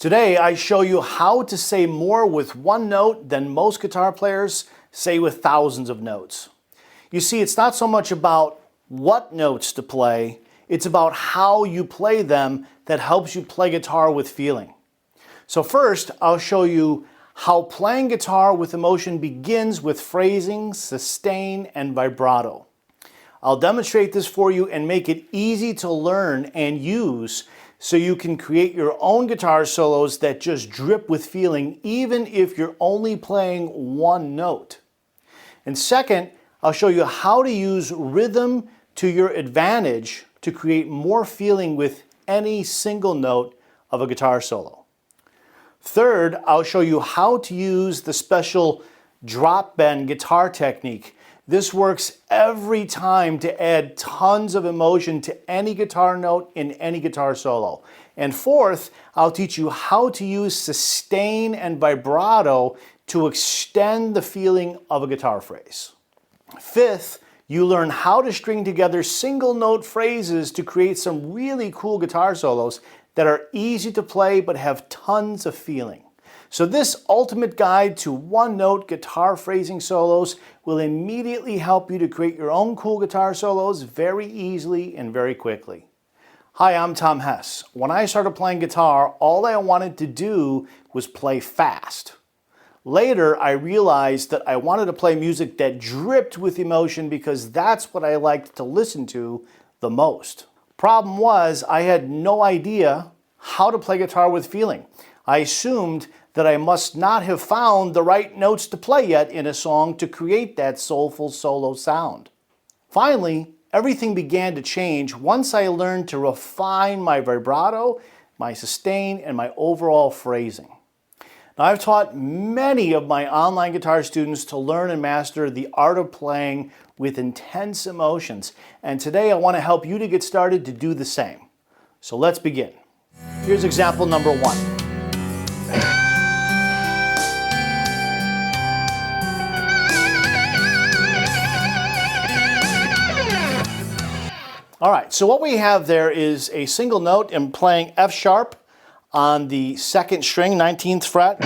Today I show you how to say more with one note than most guitar players say with thousands of notes. You see, it's not so much about what notes to play, it's about how you play them that helps you play guitar with feeling. So first, I'll show you how playing guitar with emotion begins with phrasing, sustain, and vibrato. I'll demonstrate this for you and make it easy to learn and use so you can create your own guitar solos that just drip with feeling even if you're only playing one note. And second, I'll show you how to use rhythm to your advantage to create more feeling with any single note of a guitar solo. Third, I'll show you how to use the special drop bend guitar technique. This works every time to add tons of emotion to any guitar note in any guitar solo. And fourth, I'll teach you how to use sustain and vibrato to extend the feeling of a guitar phrase. Fifth, you learn how to string together single note phrases to create some really cool guitar solos that are easy to play but have tons of feeling. So this ultimate guide to one-note guitar phrasing solos will immediately help you to create your own cool guitar solos very easily and very quickly. Hi, I'm Tom Hess. When I started playing guitar, all I wanted to do was play fast. Later, I realized that I wanted to play music that dripped with emotion because that's what I liked to listen to the most. Problem was, I had no idea how to play guitar with feeling. I assumed that I must not have found the right notes to play yet in a song to create that soulful solo sound. Finally, everything began to change once I learned to refine my vibrato, my sustain, and my overall phrasing. Now, I've taught many of my online guitar students to learn and master the art of playing with intense emotions, and today I want to help you to get started to do the same. So let's begin. Here's example number 1. All right, so what we have there is a single note. I'm playing F sharp on the 2nd string, 19th fret,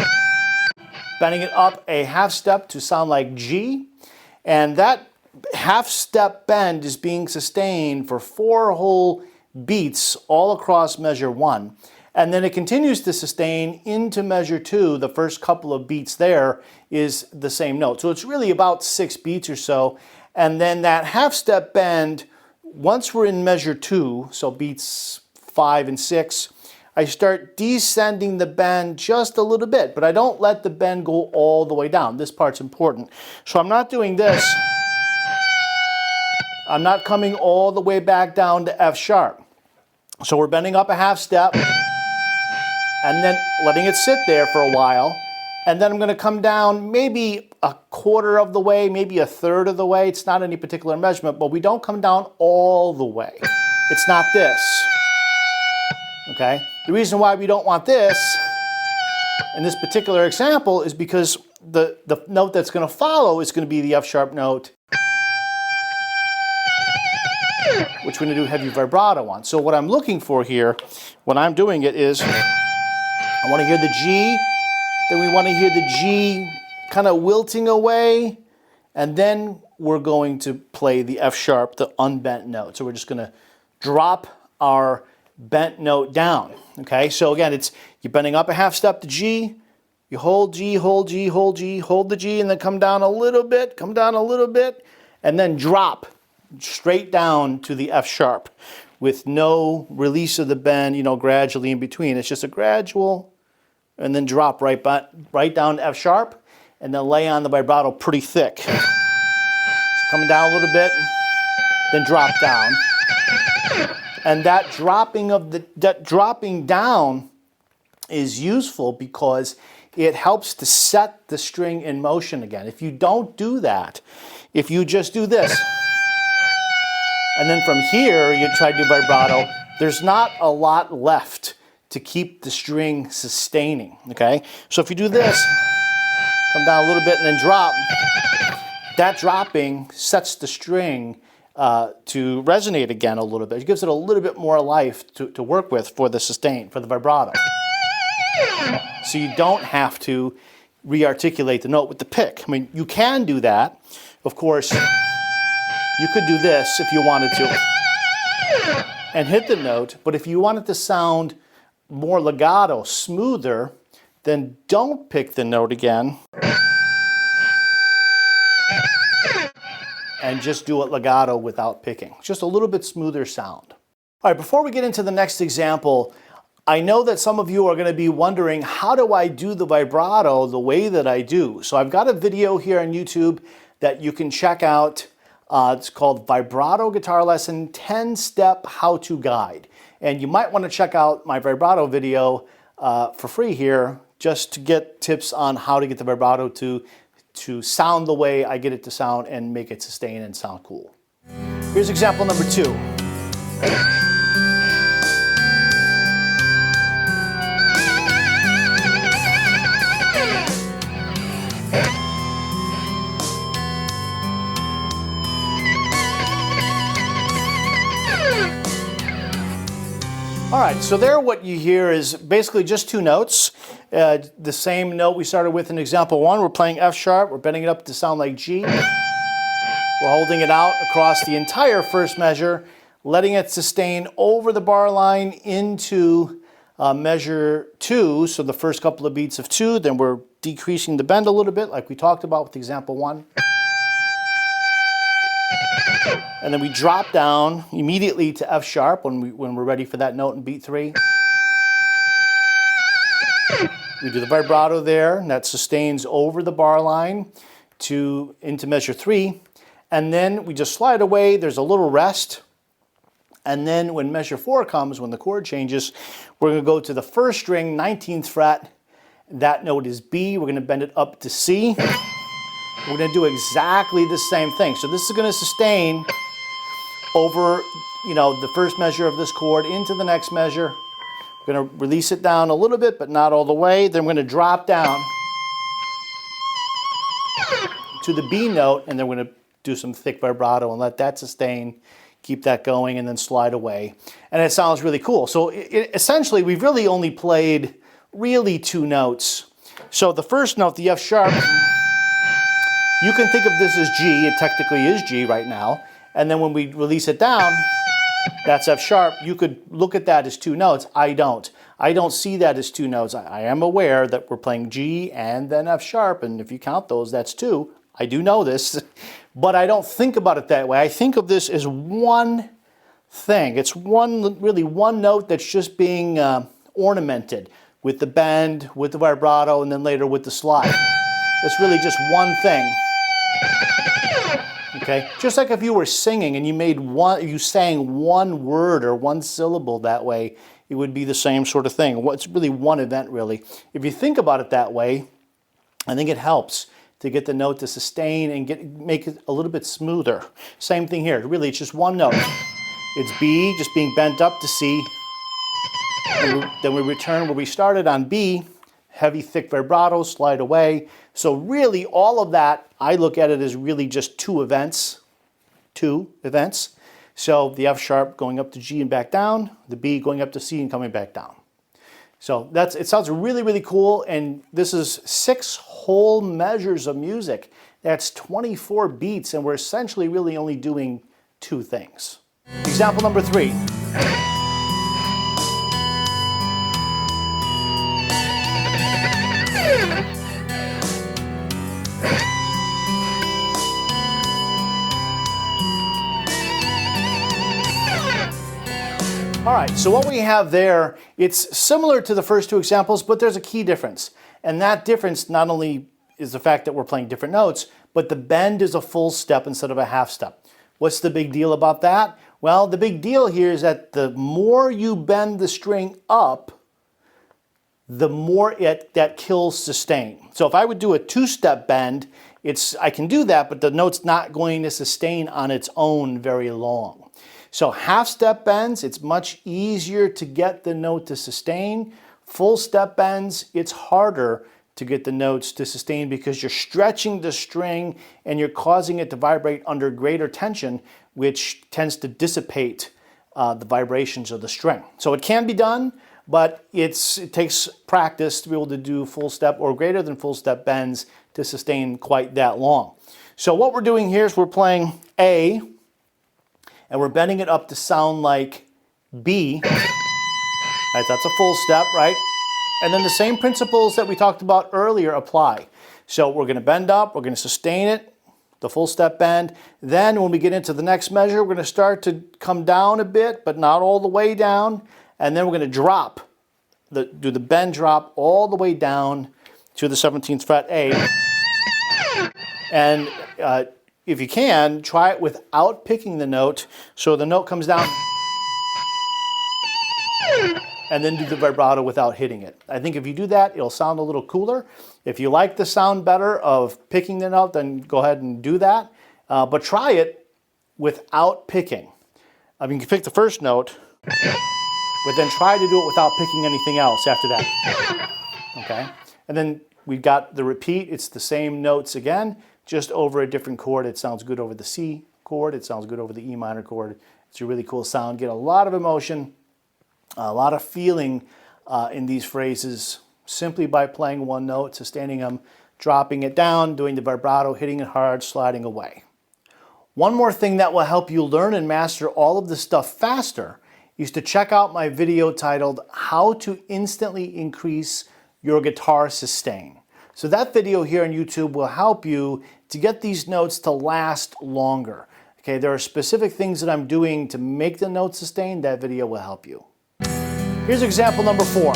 bending it up a half step to sound like G, and that half step bend is being sustained for 4 whole beats all across measure 1. And then it continues to sustain into measure 2. The first couple of beats there is the same note. So it's really about 6 beats or so. And then that half step bend, once we're in measure 2, so beats 5 and 6, I start descending the bend just a little bit, but I don't let the bend go all the way down. This part's important. So I'm not doing this. I'm not coming all the way back down to F sharp. So we're bending up a half step and then letting it sit there for a while. And then I'm going to come down maybe a quarter of the way, maybe a third of the way. It's not any particular measurement, but we don't come down all the way. It's not this. Okay? The reason why we don't want this in this particular example is because the note that's going to follow is going to be the F sharp note, which we're going to do heavy vibrato on. So what I'm looking for here, when I'm doing it, is I want to hear the G, then we want to hear the G kind of wilting away, and then we're going to play the F sharp, the unbent note. So we're just going to drop our bent note down. Okay, so again, you're bending up a half step to G, you hold G, hold G, hold G, hold the G, and then come down a little bit, and then drop straight down to the F sharp with no release of the bend, gradually in between. It's just a gradual, and then drop right down to F sharp, and then lay on the vibrato pretty thick. So coming down a little bit, then drop down. And that dropping down is useful because it helps to set the string in motion again. If you don't do that, if you just do this, and then from here you try to do vibrato, there's not a lot left to keep the string sustaining, okay? So if you do this, come down a little bit and then drop, that dropping sets the string to resonate again a little bit. It gives it a little bit more life to work with for the sustain, for the vibrato. So you don't have to re-articulate the note with the pick. I mean, you can do that. Of course, you could do this if you wanted to and hit the note, but if you want it to sound more legato, smoother, then don't pick the note again and just do it legato without picking. Just a little bit smoother sound. All right, before we get into the next example, I know that some of you are going to be wondering, how do I do the vibrato the way that I do? So I've got a video here on YouTube that you can check out. It's called Vibrato Guitar Lesson 10-Step How-To Guide. And you might want to check out my vibrato video for free here, just to get tips on how to get the vibrato to sound the way I get it to sound and make it sustain and sound cool. Here's example number 2. All right, so there what you hear is basically just 2 notes. The same note we started with in example 1. We're playing F sharp, we're bending it up to sound like G. We're holding it out across the entire first measure, letting it sustain over the bar line into measure 2, so the first couple of beats of 2, then we're decreasing the bend a little bit like we talked about with example 1. And then we drop down immediately to F sharp when we're ready for that note in beat 3. We do the vibrato there, and that sustains over the bar line into measure 3. And then we just slide away, there's a little rest. And then when measure 4 comes, when the chord changes, we're going to go to the first string, 19th fret. That note is B. We're going to bend it up to C. We're going to do exactly the same thing. So this is going to sustain over, the first measure of this chord into the next measure. We're going to release it down a little bit, but not all the way. Then we're going to drop down to the B note, and then we're going to do some thick vibrato and let that sustain, keep that going, and then slide away. And it sounds really cool. So essentially, we've really only played 2 notes. So the first note, the F sharp, you can think of this as G. It technically is G right now. And then when we release it down, that's F sharp. You could look at that as 2 notes. I don't. I don't see that as 2 notes. I am aware that we're playing G and then F sharp, and if you count those, that's 2. I do know this, but I don't think about it that way. I think of this as one thing. It's really one note that's just being ornamented with the bend, with the vibrato, and then later with the slide. It's really just one thing. Okay, just like if you were singing and you sang one word or one syllable that way, it would be the same sort of thing. It's really one event, really. If you think about it that way, I think it helps to get the note to sustain and make it a little bit smoother. Same thing here. Really, it's just one note. It's B, just being bent up to C. And then we return where we started on B. Heavy, thick vibrato, slide away. So really, all of that, I look at it as really just 2 events. 2 events. So the F sharp going up to G and back down, the B going up to C and coming back down. So it sounds really cool, and this is 6 whole measures of music. That's 24 beats, and we're essentially really only doing 2 things. Example number 3. All right, so what we have there, it's similar to the first 2 examples, but there's a key difference. And that difference not only is the fact that we're playing different notes, but the bend is a full step instead of a half step. What's the big deal about that? Well, the big deal here is that the more you bend the string up, the more that kills sustain. So if I would do a 2-step bend, I can do that, but the note's not going to sustain on its own very long. So half-step bends, it's much easier to get the note to sustain. Full-step bends, it's harder to get the notes to sustain because you're stretching the string and you're causing it to vibrate under greater tension, which tends to dissipate the vibrations of the string. So it can be done, but it takes practice to be able to do full step or greater than full step bends to sustain quite that long. So what we're doing here is we're playing A, and we're bending it up to sound like B. Right, that's a full step, right? And then the same principles that we talked about earlier apply. So we're going to bend up, we're going to sustain it, the full step bend. Then when we get into the next measure, we're going to start to come down a bit, but not all the way down. And then we're going to drop, do the bend drop all the way down to the 17th fret A. And if you can, try it without picking the note. So the note comes down, and then do the vibrato without hitting it. I think if you do that, it'll sound a little cooler. If you like the sound better of picking the note, then go ahead and do that. But try it without picking. I mean, you can pick the first note, but then try to do it without picking anything else after that. Okay? And then we've got the repeat. It's the same notes again, just over a different chord. It sounds good over the C chord. It sounds good over the E minor chord. It's a really cool sound. Get a lot of emotion, a lot of feeling in these phrases simply by playing one note, sustaining them, dropping it down, doing the vibrato, hitting it hard, sliding away. One more thing that will help you learn and master all of this stuff faster is to check out my video titled How to Instantly Increase Your Guitar Sustain. So that video here on YouTube will help you to get these notes to last longer. Okay, there are specific things that I'm doing to make the notes sustain. That video will help you. Here's example number 4.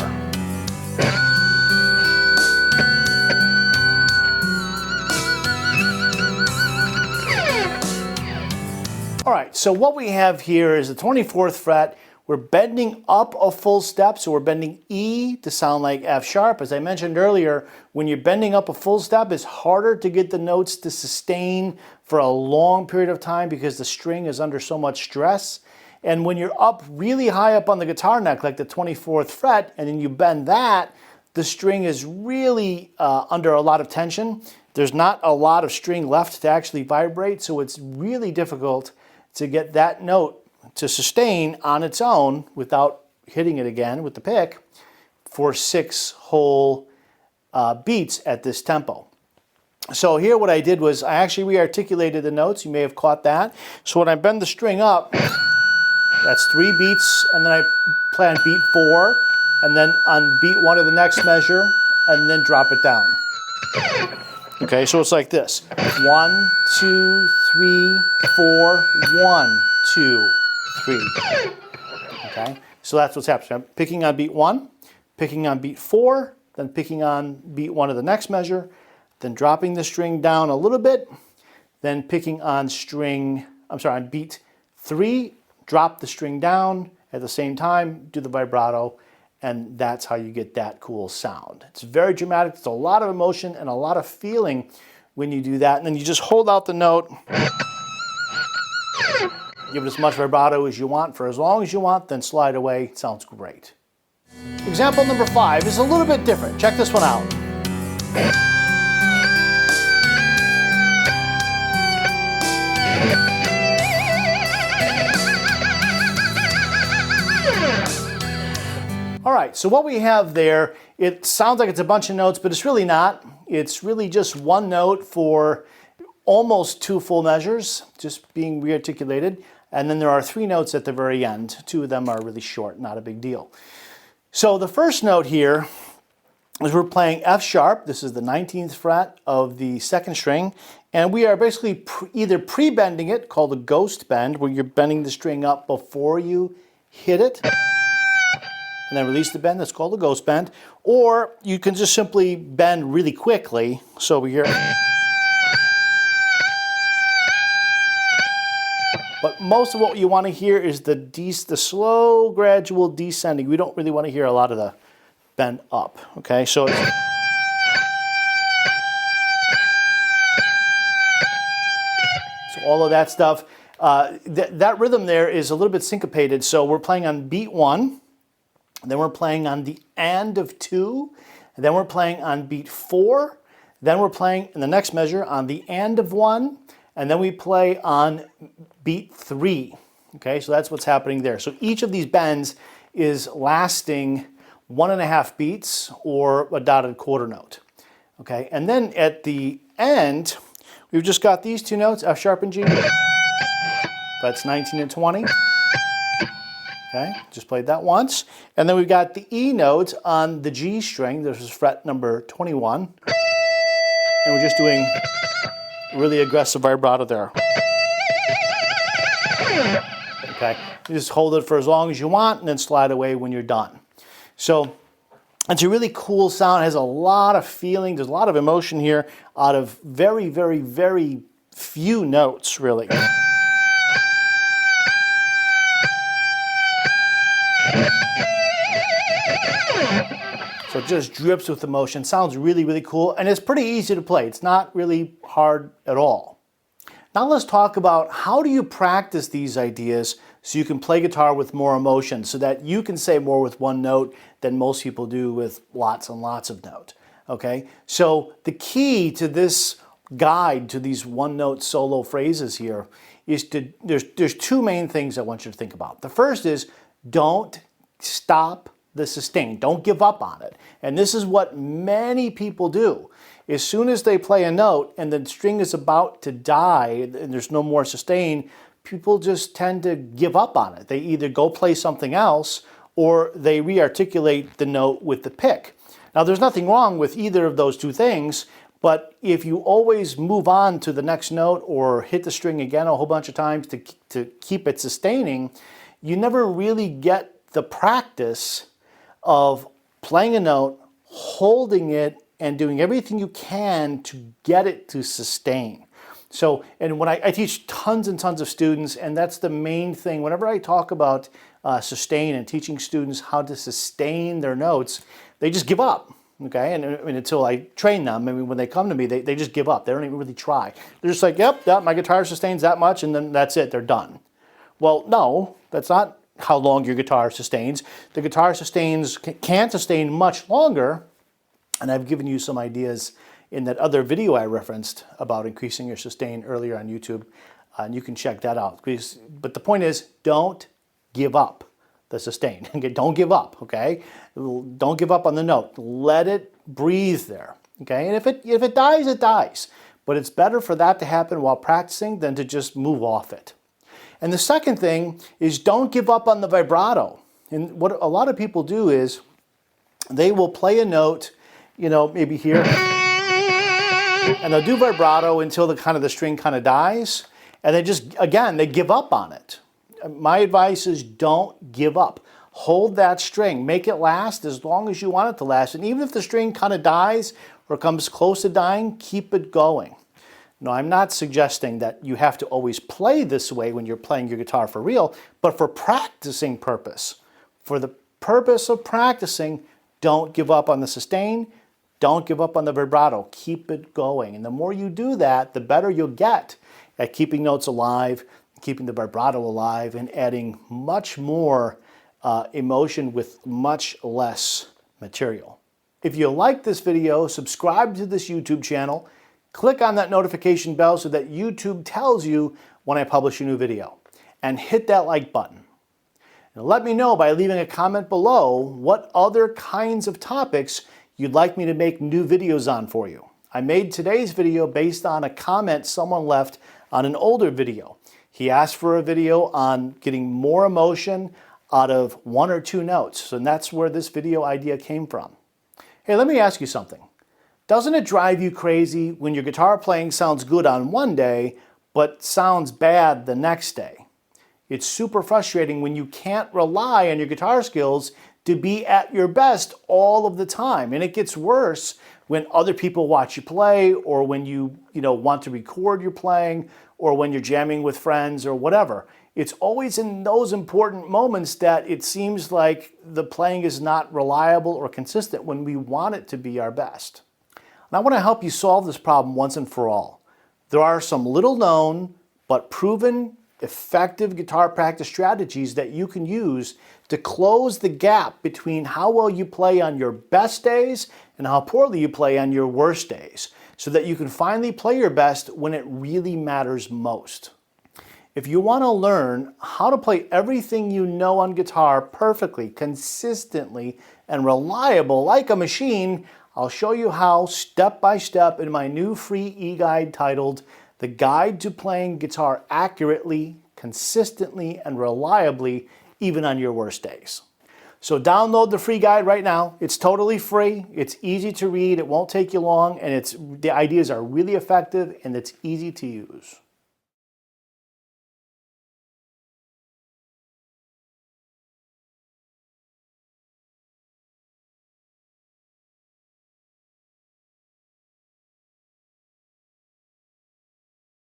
All right, so what we have here is the 24th fret. We're bending up a full step, so we're bending E to sound like F sharp. As I mentioned earlier, when you're bending up a full step, it's harder to get the notes to sustain for a long period of time because the string is under so much stress. And when you're up really high up on the guitar neck, like the 24th fret, and then you bend that, the string is really under a lot of tension. There's not a lot of string left to actually vibrate, so it's really difficult to get that note to sustain on its own without hitting it again with the pick for 6 whole beats at this tempo. So here what I did was I actually re-articulated the notes. You may have caught that. So when I bend the string up, that's 3 beats, and then I play on beat 4, and then on beat 1 of the next measure, and then drop it down. Okay, so it's like this. 1, 2, 3, 4, 1, 2, 3. Okay, so that's what's happening. I'm picking on beat 1, picking on beat 4, then picking on beat 1 of the next measure, then dropping the string down a little bit, then picking on on beat 3, drop the string down at the same time, do the vibrato, and that's how you get that cool sound. It's very dramatic. It's a lot of emotion and a lot of feeling when you do that. And then you just hold out the note, give it as much vibrato as you want for as long as you want, then slide away. It sounds great. Example number 5 is a little bit different. Check this one out. All right, so what we have there, it sounds like it's a bunch of notes, but it's really not. It's really just one note for almost 2 full measures, just being re-articulated. And then there are 3 notes at the very end. 2 of them are really short, not a big deal. So the first note here is we're playing F sharp. This is the 19th fret of the 2nd string. And we are basically either pre-bending it, called a ghost bend, where you're bending the string up before you hit it, and then release the bend. That's called a ghost bend. Or you can just simply bend really quickly. So we hear. But most of what you want to hear is the slow, gradual descending. We don't really want to hear a lot of the bend up. Okay, so all of that stuff. That rhythm there is a little bit syncopated. So we're playing on beat 1. Then we're playing on the and of 2, and then we're playing on beat 4, then we're playing in the next measure on the and of 1, and then we play on beat 3. Okay, so that's what's happening there. So each of these bends is lasting 1.5 beats or a dotted quarter note. Okay, and then at the end, we've just got these two notes, F sharp and G. That's 19 and 20. Okay, just played that once. And then we've got the E note on the G string. This is fret number 21. And we're just doing really aggressive vibrato there. Okay, you just hold it for as long as you want and then slide away when you're done. So it's a really cool sound. It has a lot of feeling. There's a lot of emotion here out of very, very, very few notes, really. So it just drips with emotion. Sounds really, really cool. And it's pretty easy to play. It's not really hard at all. Now let's talk about how do you practice these ideas so you can play guitar with more emotion, so that you can say more with one note than most people do with lots and lots of notes. Okay? So the key to this guide to these one-note solo phrases here is there's two main things I want you to think about. The first is don't stop the sustain. Don't give up on it. And this is what many people do. As soon as they play a note and the string is about to die and there's no more sustain, people just tend to give up on it. They either go play something else or they re-articulate the note with the pick. Now there's nothing wrong with either of those two things, but if you always move on to the next note or hit the string again a whole bunch of times to keep it sustaining, you never really get the practice of playing a note, holding it, and doing everything you can to get it to sustain. So, and when I teach tons and tons of students, and that's the main thing, whenever I talk about sustain and teaching students how to sustain their notes, they just give up, okay? And until I train them, when they come to me, they just give up. They don't even really try. They're just like, yep, my guitar sustains that much, and then that's it, they're done. Well, no, that's not how long your guitar sustains. The guitar can sustain much longer, and I've given you some ideas in that other video I referenced about increasing your sustain earlier on YouTube, and you can check that out. But the point is, don't give up the sustain. Don't give up, okay? Don't give up on the note. Let it breathe there, okay? And if it dies, it dies. But it's better for that to happen while practicing than to just move off it. And the second thing is don't give up on the vibrato. And what a lot of people do is they will play a note, maybe here, and they'll do vibrato until the string kind of dies, and they give up on it. My advice is don't give up. Hold that string. Make it last as long as you want it to last. And even if the string kind of dies or comes close to dying, keep it going. No, I'm not suggesting that you have to always play this way when you're playing your guitar for real, but for practicing purpose. For the purpose of practicing, don't give up on the sustain. Don't give up on the vibrato. Keep it going. And the more you do that, the better you'll get at keeping notes alive, keeping the vibrato alive, and adding much more emotion with much less material. If you like this video, subscribe to this YouTube channel. Click on that notification bell so that YouTube tells you when I publish a new video. And hit that like button. And let me know by leaving a comment below what other kinds of topics you'd like me to make new videos on for you. I made today's video based on a comment someone left on an older video. He asked for a video on getting more emotion out of one or two notes, and that's where this video idea came from. Hey, let me ask you something. Doesn't it drive you crazy when your guitar playing sounds good on one day, but sounds bad the next day? It's super frustrating when you can't rely on your guitar skills to be at your best all of the time. And it gets worse when other people watch you play, or when you want to record your playing, or when you're jamming with friends or whatever. It's always in those important moments that it seems like the playing is not reliable or consistent when we want it to be our best. And I want to help you solve this problem once and for all. There are some little known but proven effective guitar practice strategies that you can use to close the gap between how well you play on your best days and how poorly you play on your worst days, so that you can finally play your best when it really matters most. If you want to learn how to play everything you know on guitar perfectly, consistently, and reliable like a machine, I'll show you how step by step in my new free e-guide titled The Guide to Playing Guitar Accurately, Consistently, and Reliably, even on your worst days. So download the free guide right now. It's totally free. It's easy to read. It won't take you long, and the ideas are really effective and it's easy to use.